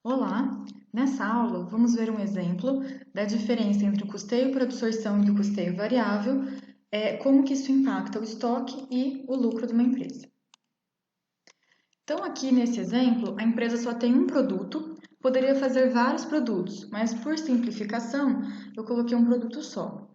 Olá! Nessa aula, vamos ver um exemplo da diferença entre o custeio por absorção e o custeio variável, como que isso impacta o estoque e o lucro de uma empresa. Então, aqui nesse exemplo, a empresa só tem um produto, poderia fazer vários produtos, mas por simplificação, eu coloquei um produto só,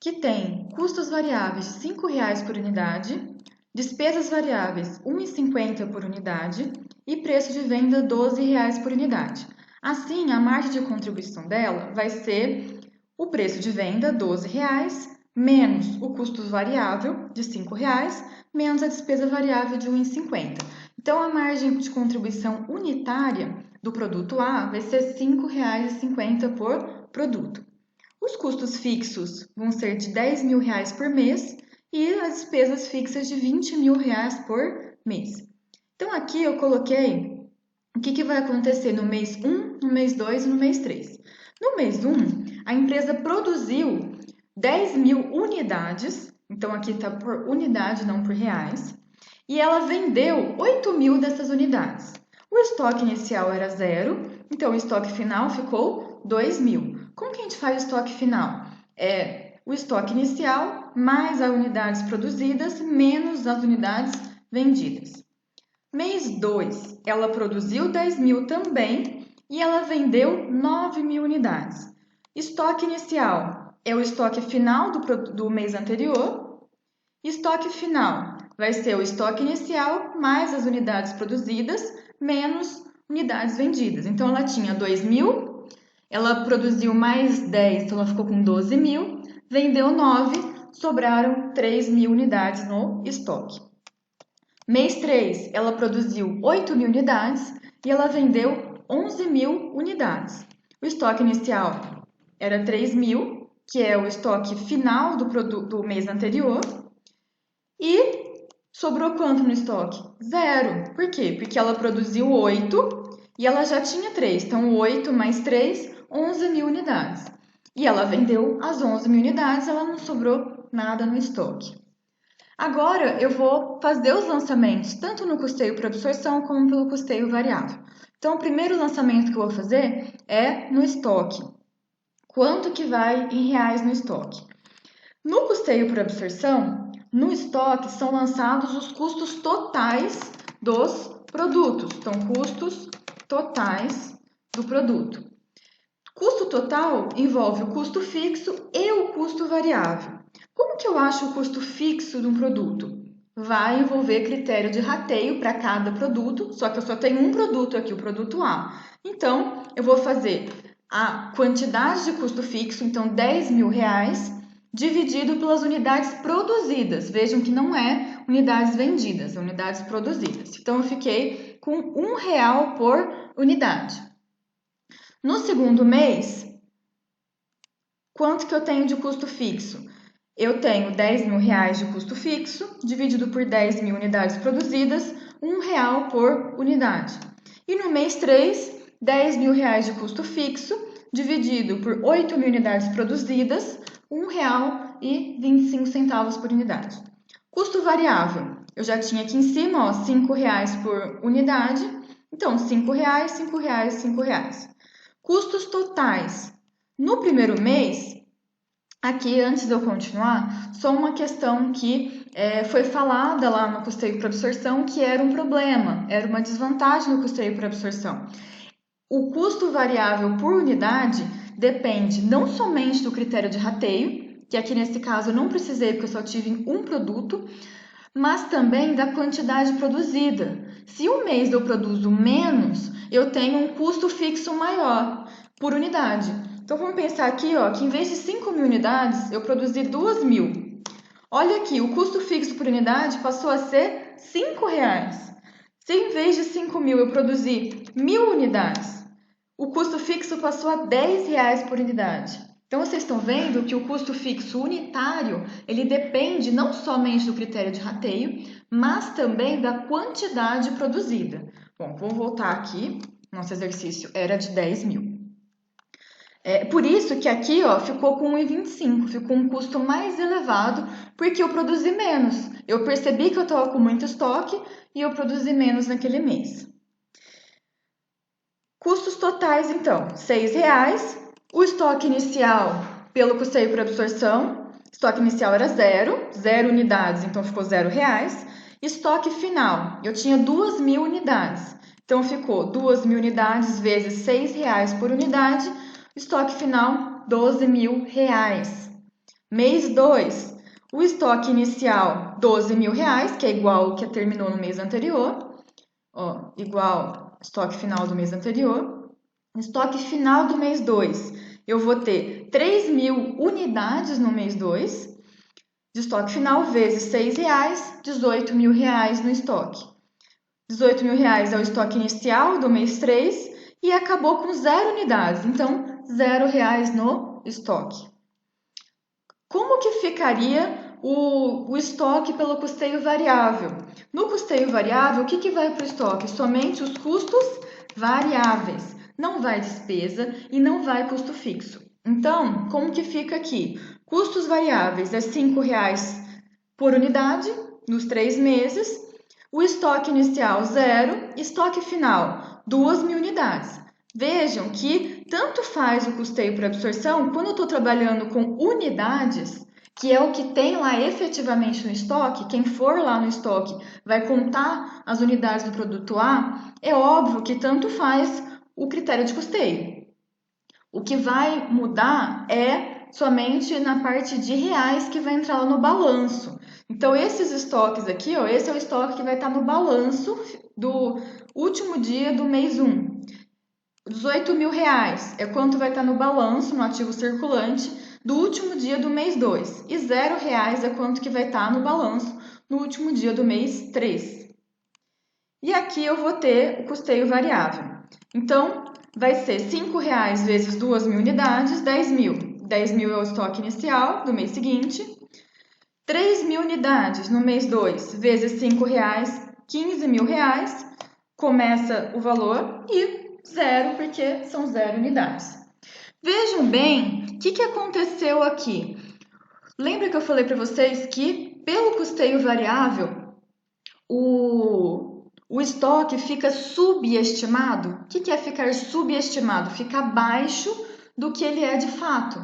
que tem custos variáveis de R$ 5,00 por unidade, despesas variáveis R$ 1,50 por unidade e preço de venda R$ 12,00 por unidade. Assim, a margem de contribuição dela vai ser o preço de venda, R$ 12,00, menos o custo variável de R$ 5,00, menos a despesa variável de R$ 1,50. Então, a margem de contribuição unitária do produto A vai ser R$ 5,50 por produto. Os custos fixos vão ser de R$ 10.000 por mês e as despesas fixas de R$ 20.000 por mês. Então, aqui eu coloquei o que vai acontecer no mês 1, no mês 2 e no mês 3. No mês 1, a empresa produziu 10.000 unidades, então aqui está por unidade, não por reais, e ela vendeu 8.000 dessas unidades. O estoque inicial era 0, então o estoque final ficou 2.000. Como que a gente faz o estoque final? É o estoque inicial mais as unidades produzidas menos as unidades vendidas. Mês 2, ela produziu 10.000 também e ela vendeu 9.000 unidades. Estoque inicial é o estoque final do mês anterior. Estoque final vai ser o estoque inicial mais as unidades produzidas menos unidades vendidas. Então, ela tinha 2.000, ela produziu mais 10, então ela ficou com 12.000, vendeu 9, sobraram 3.000 unidades no estoque. Mês 3, ela produziu 8.000 unidades e ela vendeu 11.000 unidades. O estoque inicial era 3.000, que é o estoque final do mês anterior. E sobrou quanto no estoque? 0. Por quê? Porque ela produziu 8 e ela já tinha 3. Então, 8 mais 3, 11.000 unidades. E ela vendeu as 11.000 unidades, ela não sobrou nada no estoque. Agora eu vou fazer os lançamentos, tanto no custeio por absorção como pelo custeio variável. Então, o primeiro lançamento que eu vou fazer é no estoque. Quanto que vai em reais no estoque? No custeio por absorção, no estoque são lançados os custos totais dos produtos. Então, custos totais do produto. Custo total envolve o custo fixo e o custo variável. Como que eu acho o custo fixo de um produto? Vai envolver critério de rateio para cada produto, só que eu só tenho um produto aqui, o produto A. Então, eu vou fazer a quantidade de custo fixo, então R$ 10.000, dividido pelas unidades produzidas. Vejam que não é unidades vendidas, é unidades produzidas. Então, eu fiquei com R$ 1 por unidade. No segundo mês, quanto que eu tenho de custo fixo? Eu tenho R$ 10.000 de custo fixo, dividido por 10.000 unidades produzidas, R$ 1 por unidade. E no mês 3, R$ 10.000 de custo fixo, dividido por 8.000 unidades produzidas, R$ 1,25 por unidade. Custo variável, eu já tinha aqui em cima, ó, R$ 5,00 por unidade, então R$ 5,00, R$ 5,00, R$ 5,00. Custos totais. No primeiro mês, aqui antes de eu continuar, só uma questão que foi falada lá no custeio por absorção que era um problema, era uma desvantagem no custeio por absorção. O custo variável por unidade depende não somente do critério de rateio, que aqui nesse caso eu não precisei porque eu só tive um produto, mas também da quantidade produzida. Se um mês eu produzo menos, eu tenho um custo fixo maior por unidade. Então vamos pensar aqui, ó, que em vez de 5.000 unidades, eu produzi 2.000. Olha aqui, o custo fixo por unidade passou a ser R$ 5,00. Se em vez de 5.000 eu produzi 1.000 unidades, o custo fixo passou a R$ 10,00 por unidade. Então, vocês estão vendo que o custo fixo unitário, ele depende não somente do critério de rateio, mas também da quantidade produzida. Bom, vou voltar aqui. Nosso exercício era de 10.000. Por isso que aqui, ó, ficou com 1,25, ficou um custo mais elevado, porque eu produzi menos. Eu percebi que eu estava com muito estoque e eu produzi menos naquele mês. Custos totais, então, R$ 6,00. O estoque inicial, pelo custeio por absorção, estoque inicial era 0 unidades, então ficou R$ 0,00. Estoque final, eu tinha 2.000 unidades, então ficou 2.000 unidades vezes R$ 6,00 por unidade, estoque final, R$ 12.000. Mês 2, o estoque inicial, R$ 12.000, que é igual ao que terminou no mês anterior, ó, igual estoque final do mês anterior. Estoque final do mês 2, eu vou ter 3.000 unidades no mês 2, de estoque final vezes R$ 6,00, R$ 18.000 no estoque. R$ 18.000 é o estoque inicial do mês 3 e acabou com 0 unidades, então R$ 0,00 no estoque. Como que ficaria o estoque pelo custeio variável? No custeio variável, o que vai para o estoque? Somente os custos variáveis. Não vai despesa e não vai custo fixo. Então, como que fica aqui? Custos variáveis é R$ 5,00 por unidade nos 3 meses. O estoque inicial 0, estoque final 2.000 unidades. Vejam que tanto faz o custeio por absorção, quando eu estou trabalhando com unidades, que é o que tem lá efetivamente no estoque, quem for lá no estoque vai contar as unidades do produto A, é óbvio que tanto faz o critério de custeio. O que vai mudar é somente na parte de reais que vai entrar lá no balanço. Então, esses estoques aqui, ó, esse é o estoque que vai estar no balanço do último dia do mês 1. R$ 18.000 é quanto vai estar no balanço, no ativo circulante, do último dia do mês 2. E R$ 0,00 é quanto que vai estar no balanço no último dia do mês 3. E aqui eu vou ter o custeio variável. Então, vai ser R$ 5,00 vezes 2.000 unidades, 10.000. 10.000 é o estoque inicial do mês seguinte. 3.000 unidades no mês 2 vezes R$ 5,00, R$ 15.000. Começa o valor e 0, porque são 0 unidades. Vejam bem o que aconteceu aqui. Lembra que eu falei para vocês que, pelo custeio variável, o estoque fica subestimado? O que é ficar subestimado? Fica abaixo do que ele é de fato.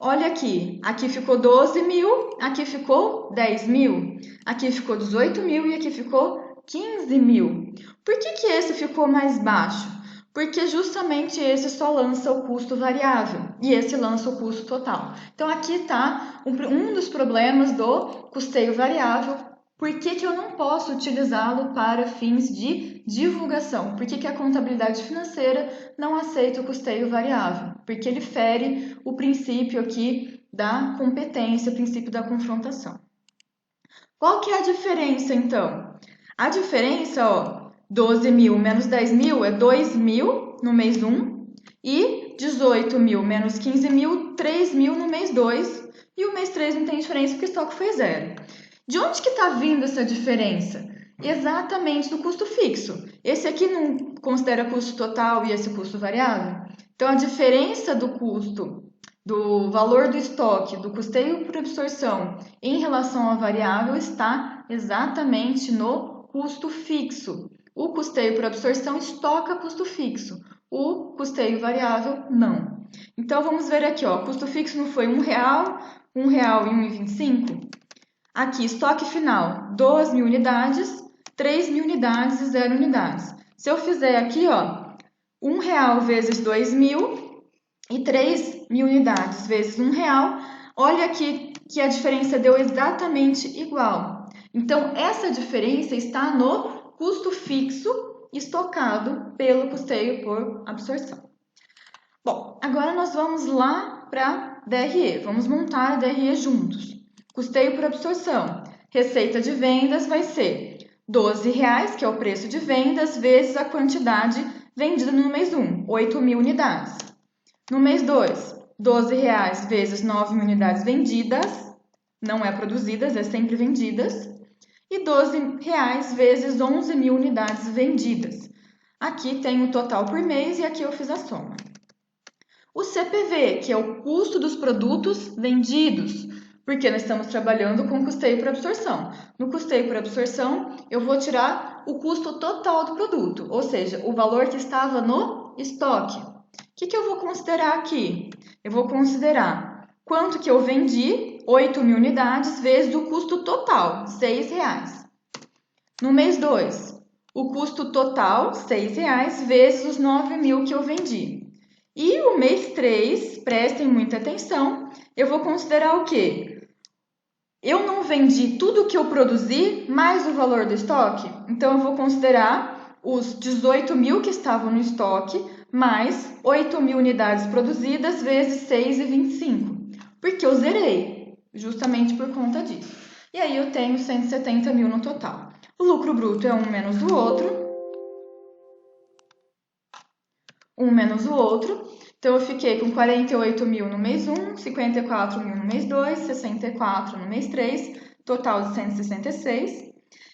Olha aqui, aqui ficou 12.000, aqui ficou 10.000, aqui ficou 18.000 e aqui ficou 15.000. Por que esse ficou mais baixo? Porque justamente esse só lança o custo variável e esse lança o custo total. Então, aqui está um dos problemas do custeio variável. Por que eu não posso utilizá-lo para fins de divulgação? Por que a contabilidade financeira não aceita o custeio variável? Porque ele fere o princípio aqui da competência, o princípio da confrontação. Qual que é a diferença, então? A diferença, ó, 12.000 menos 10.000 é 2.000 no mês 1 e 18.000 menos 15.000, 3.000 no mês 2 e o mês 3 não tem diferença porque o estoque foi 0. De onde que está vindo essa diferença? Exatamente do custo fixo. Esse aqui não considera custo total e esse custo variável? Então, a diferença do custo, do valor do estoque, do custeio por absorção em relação à variável está exatamente no custo fixo. O custeio por absorção estoca custo fixo, o custeio variável não. Então, vamos ver aqui, ó, custo fixo não foi R$ 1,00, R$ 1,00 e R$ 1,25? Aqui, estoque final, 2.000 unidades, 3.000 unidades e 0 unidades. Se eu fizer aqui, ó, R$ 1,00 vezes 2.000 e 3.000 unidades vezes R$ 1,00, olha aqui que a diferença deu exatamente igual. Então, essa diferença está no custo fixo estocado pelo custeio por absorção. Bom, agora nós vamos lá para DRE. Vamos montar a DRE juntos. Custeio por absorção. Receita de vendas vai ser R$ 12,00, que é o preço de vendas, vezes a quantidade vendida no mês 1, 8.000 unidades. No mês 2, R$ 12,00 vezes 9.000 unidades vendidas, não é produzidas, é sempre vendidas, e R$ 12,00 vezes 11.000 unidades vendidas. Aqui tem o total por mês e aqui eu fiz a soma. O CPV, que é o custo dos produtos vendidos. Porque nós estamos trabalhando com custeio por absorção. No custeio por absorção, eu vou tirar o custo total do produto, ou seja, o valor que estava no estoque. O que eu vou considerar aqui? Eu vou considerar quanto que eu vendi, 8.000 unidades, vezes o custo total, R$6. No mês 2, o custo total, R$6, vezes os 9.000 que eu vendi. E o mês 3, prestem muita atenção, eu vou considerar o quê? Eu não vendi tudo que eu produzi, mais o valor do estoque. Então, eu vou considerar os 18.000 que estavam no estoque, mais 8.000 unidades produzidas, vezes 6,25. Porque eu zerei, justamente por conta disso. E aí, eu tenho 170.000 no total. O lucro bruto é um menos o outro. Um menos o outro. Então, eu fiquei com 48.000 no mês 1, 54.000 no mês 2, 64 no mês 3, total de 166.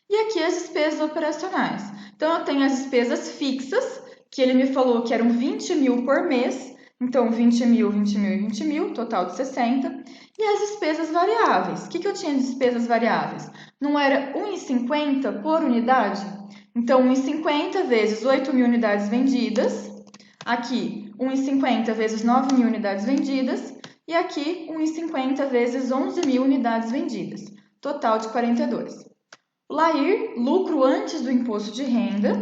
E aqui as despesas operacionais. Então, eu tenho as despesas fixas, que ele me falou que eram 20.000 por mês. Então, 20.000, 20.000 e 20.000, total de 60. E as despesas variáveis. O que eu tinha de despesas variáveis? Não era 1,50 por unidade? Então, 1,50 vezes 8.000 unidades vendidas. Aqui, 1,50 vezes 9.000 unidades vendidas. E aqui, 1,50 vezes 11.000 unidades vendidas. Total de 42. LAIR, lucro antes do imposto de renda.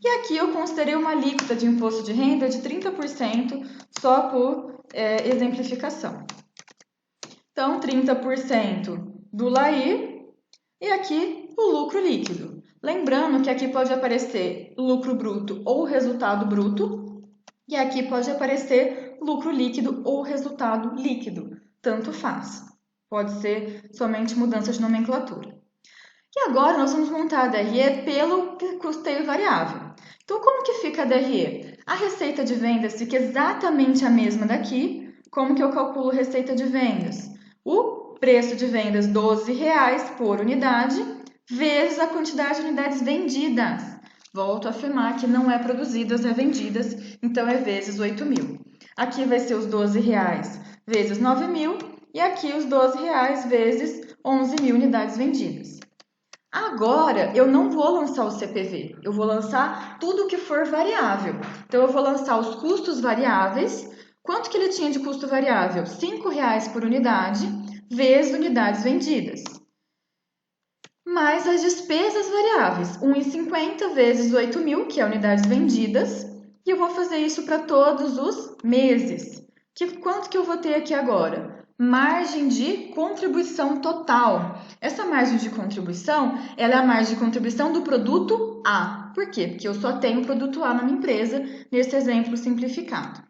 E aqui eu considerei uma alíquota de imposto de renda de 30%, só por exemplificação. Então, 30% do LAIR e aqui o lucro líquido. Lembrando que aqui pode aparecer lucro bruto ou resultado bruto. E aqui pode aparecer lucro líquido ou resultado líquido, tanto faz. Pode ser somente mudança de nomenclatura. E agora nós vamos montar a DRE pelo custeio variável. Então, como que fica a DRE? A receita de vendas fica exatamente a mesma daqui. Como que eu calculo receita de vendas? O preço de vendas, R$12 por unidade, vezes a quantidade de unidades vendidas. Volto a afirmar que não é produzidas, é vendidas, então é vezes 8.000. Aqui vai ser os R$12 vezes 9.000 e aqui os R$12 vezes 11.000 unidades vendidas. Agora, eu não vou lançar o CPV, eu vou lançar tudo que for variável. Então, eu vou lançar os custos variáveis. Quanto que ele tinha de custo variável? R$5 por unidade, vezes unidades vendidas. Mais as despesas variáveis, 1,50 vezes 8.000, que é unidades vendidas, e eu vou fazer isso para todos os meses. Quanto que eu vou ter aqui agora? Margem de contribuição total. Essa margem de contribuição, ela é a margem de contribuição do produto A. Por quê? Porque eu só tenho o produto A na minha empresa, nesse exemplo simplificado.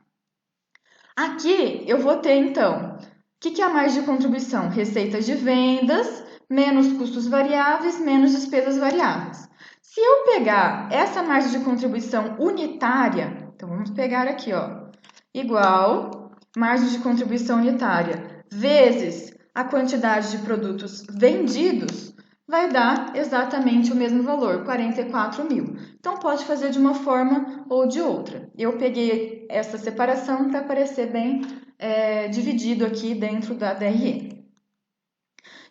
Aqui eu vou ter, então, o que é a margem de contribuição? Receitas de vendas, menos custos variáveis, menos despesas variáveis. Se eu pegar essa margem de contribuição unitária, então vamos pegar aqui, ó, igual margem de contribuição unitária vezes a quantidade de produtos vendidos, vai dar exatamente o mesmo valor, 44.000. Então, pode fazer de uma forma ou de outra. Eu peguei essa separação para aparecer bem dividido aqui dentro da DRE.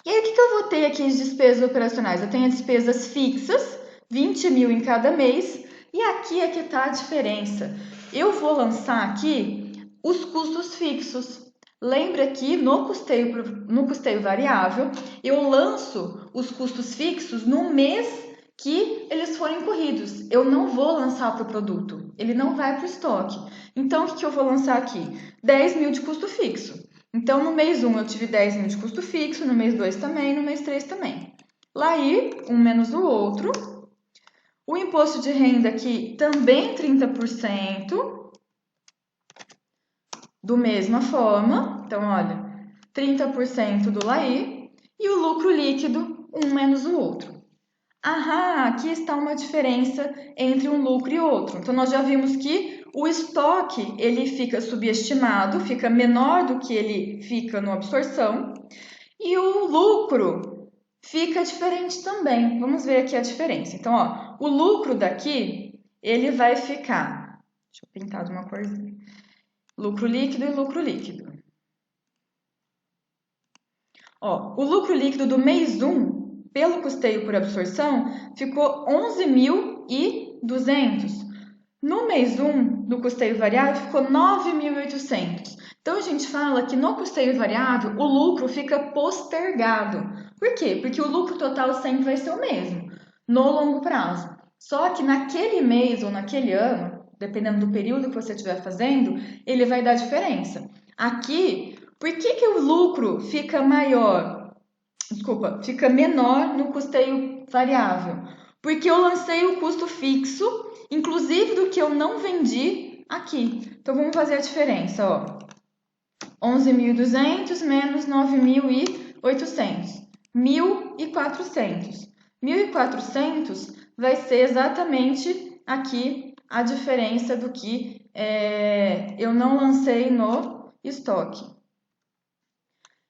E aí, o que eu vou ter aqui de despesas operacionais? Eu tenho as despesas fixas, 20.000 em cada mês, e aqui é que está a diferença. Eu vou lançar aqui os custos fixos. Lembra que no custeio variável, eu lanço os custos fixos no mês que eles forem corridos. Eu não vou lançar para o produto, ele não vai para o estoque. Então, o que eu vou lançar aqui? 10.000 de custo fixo. Então, no mês 1 eu tive 10.000 de custo fixo, no mês 2 também, no mês 3 também. LAIR, um menos o outro. O imposto de renda aqui também 30%, do mesma forma. Então, olha, 30% do LAIR e o lucro líquido, um menos o outro. Ah, aqui está uma diferença entre um lucro e outro. Então, nós já vimos que o estoque, ele fica subestimado, fica menor do que ele fica no absorção. E o lucro fica diferente também. Vamos ver aqui a diferença. Então, ó, o lucro daqui, ele vai ficar... Deixa eu pintar de uma corzinha. Lucro líquido e lucro líquido. Ó, o lucro líquido do mês 1, pelo custeio por absorção, ficou 11.200. No mês 1, do custeio variável, ficou 9.800. Então, a gente fala que no custeio variável, o lucro fica postergado. Por quê? Porque o lucro total sempre vai ser o mesmo, no longo prazo. Só que naquele mês ou naquele ano, dependendo do período que você estiver fazendo, ele vai dar diferença. Aqui, por que o lucro fica maior? Desculpa, fica menor no custeio variável? Porque eu lancei o custo fixo, inclusive do que eu não vendi aqui. Então, vamos fazer a diferença, ó. 11.200 menos 9.800. 1.400. 1.400 vai ser exatamente aqui a diferença do que eu não lancei no estoque.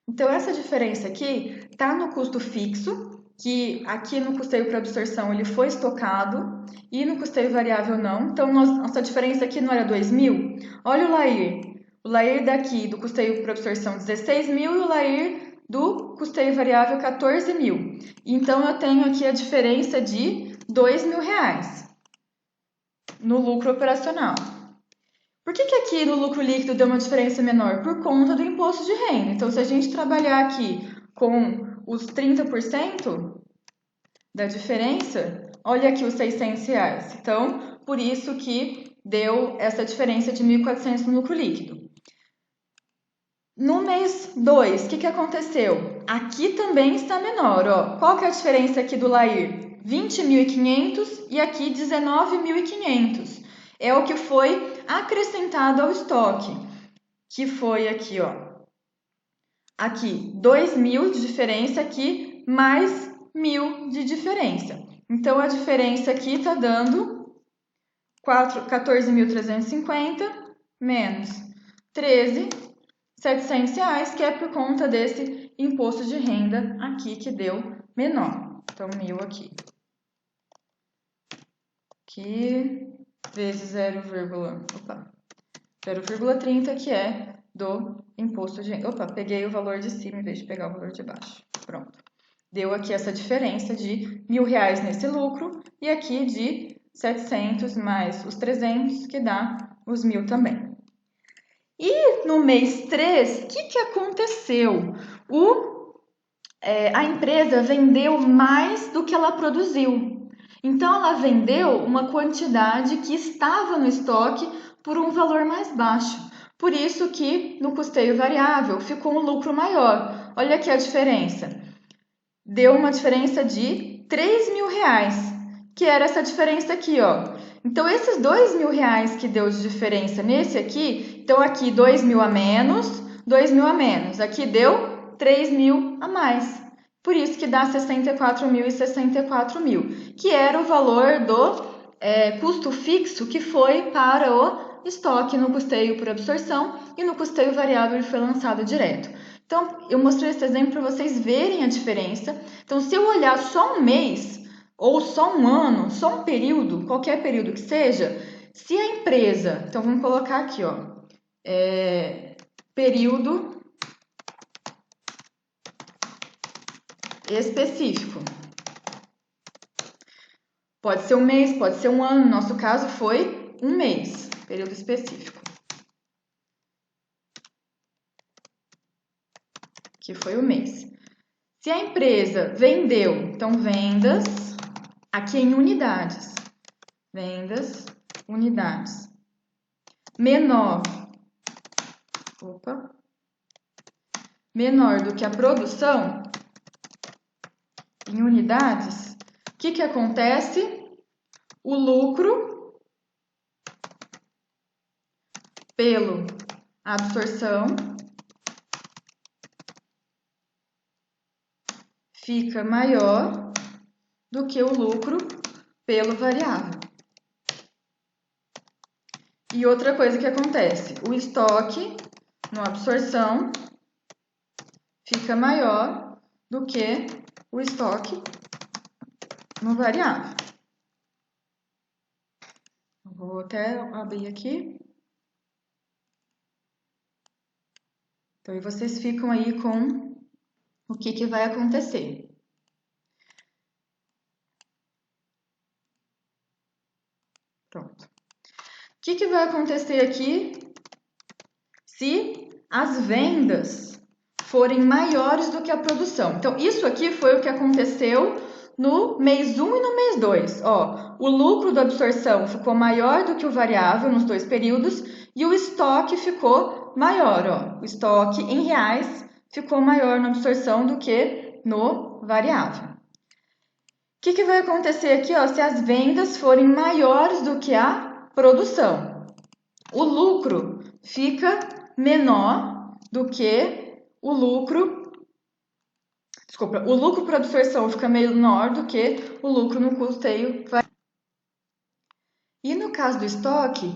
Então, essa diferença aqui está no custo fixo, que aqui no custeio por absorção ele foi estocado, e no custeio variável não. Então, nossa diferença aqui não era 2.000? Olha o LAIR. O LAIR daqui do custeio por absorção 16.000 e o LAIR do custeio variável 14.000. Então, eu tenho aqui a diferença de R$2.000 no lucro operacional. Por que aqui no lucro líquido deu uma diferença menor? Por conta do imposto de renda. Então, se a gente trabalhar aqui com os 30% da diferença, olha aqui os R$600. Então, por isso que deu essa diferença de 1.400 no lucro líquido. No mês 2, o que aconteceu? Aqui também está menor. Ó. Qual que é a diferença aqui do LAIR? 20.500 e aqui 19.500. É o que foi acrescentado ao estoque, que foi aqui, ó. Aqui, 2.000 de diferença aqui, mais 1.000 de diferença. Então, a diferença aqui está dando 14.350 menos 13.700 reais, que é por conta desse imposto de renda aqui que deu menor. Então, 1.000 aqui. Aqui, vezes 0,30, que é do imposto de renda. Opa, peguei o valor de cima em vez de pegar o valor de baixo. Pronto. Deu aqui essa diferença de R$1.000 nesse lucro e aqui de 700 mais os 300, que dá os 1.000 também. E no mês 3, o que aconteceu? A empresa vendeu mais do que ela produziu. Então, ela vendeu uma quantidade que estava no estoque por um valor mais baixo. Por isso que no custeio variável ficou um lucro maior. Olha aqui a diferença. Deu uma diferença de R$3.000, que era essa diferença aqui, ó. Então, esses R$2.000 que deu de diferença nesse aqui, então aqui 2.000 a menos, 2.000 a menos. Aqui deu 3.000 a mais. Por isso que dá 64.000 e 64.000, que era o valor do custo fixo que foi para o estoque no custeio por absorção e no custeio variável ele foi lançado direto. Então, eu mostrei esse exemplo para vocês verem a diferença. Então, se eu olhar só um mês, ou só um ano, só um período, qualquer período que seja, se a empresa, então vamos colocar aqui, ó, período específico. Pode ser um mês, pode ser um ano, no nosso caso foi um mês, período específico. Que foi o mês. Se a empresa vendeu, então vendas, aqui em unidades, vendas, unidades, menor do que a produção, em unidades, o que acontece? O lucro pelo absorção fica maior do que o lucro pelo variável. E outra coisa que acontece, o estoque no absorção fica maior do que o estoque no variável. Vou até abrir aqui. Então, e vocês ficam aí com o que vai acontecer? Pronto. O que vai acontecer aqui se as vendas forem maiores do que a produção? Então, isso aqui foi o que aconteceu no mês 1 e no mês 2. Ó, o lucro da absorção ficou maior do que o variável nos dois períodos e o estoque ficou maior. Ó. O estoque em reais ficou maior na absorção do que no variável. O que vai acontecer aqui, ó, se as vendas forem maiores do que a produção? O lucro fica menor do que o lucro. Desculpa, o lucro por absorção fica menor do que o lucro no custeio. E no caso do estoque,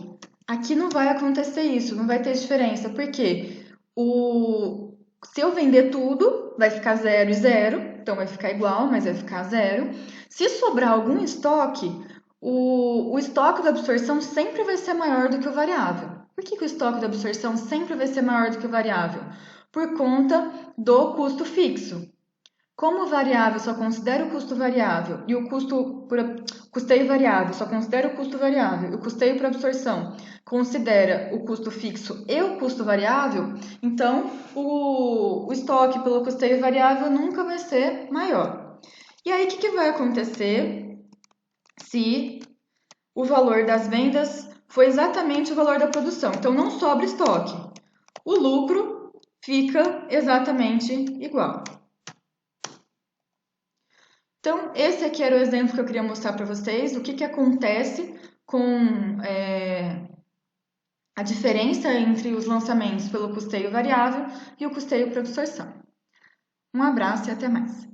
aqui não vai acontecer isso, não vai ter diferença, porque se eu vender tudo, vai ficar 0 e 0, então vai ficar igual, mas vai ficar 0. Se sobrar algum estoque, o estoque da absorção sempre vai ser maior do que o variável. Por que o estoque da absorção sempre vai ser maior do que o variável? Por conta do custo fixo. Como o variável só considera o custo variável e o custeio variável só considera o custo variável e o custeio por absorção considera o custo fixo e o custo variável, então o estoque pelo custeio variável nunca vai ser maior. E aí, o que vai acontecer se o valor das vendas for exatamente o valor da produção? Então, não sobra estoque. O lucro fica exatamente igual. Então, esse aqui era o exemplo que eu queria mostrar para vocês, o que acontece com a diferença entre os lançamentos pelo custeio variável e o custeio por absorção. Um abraço e até mais!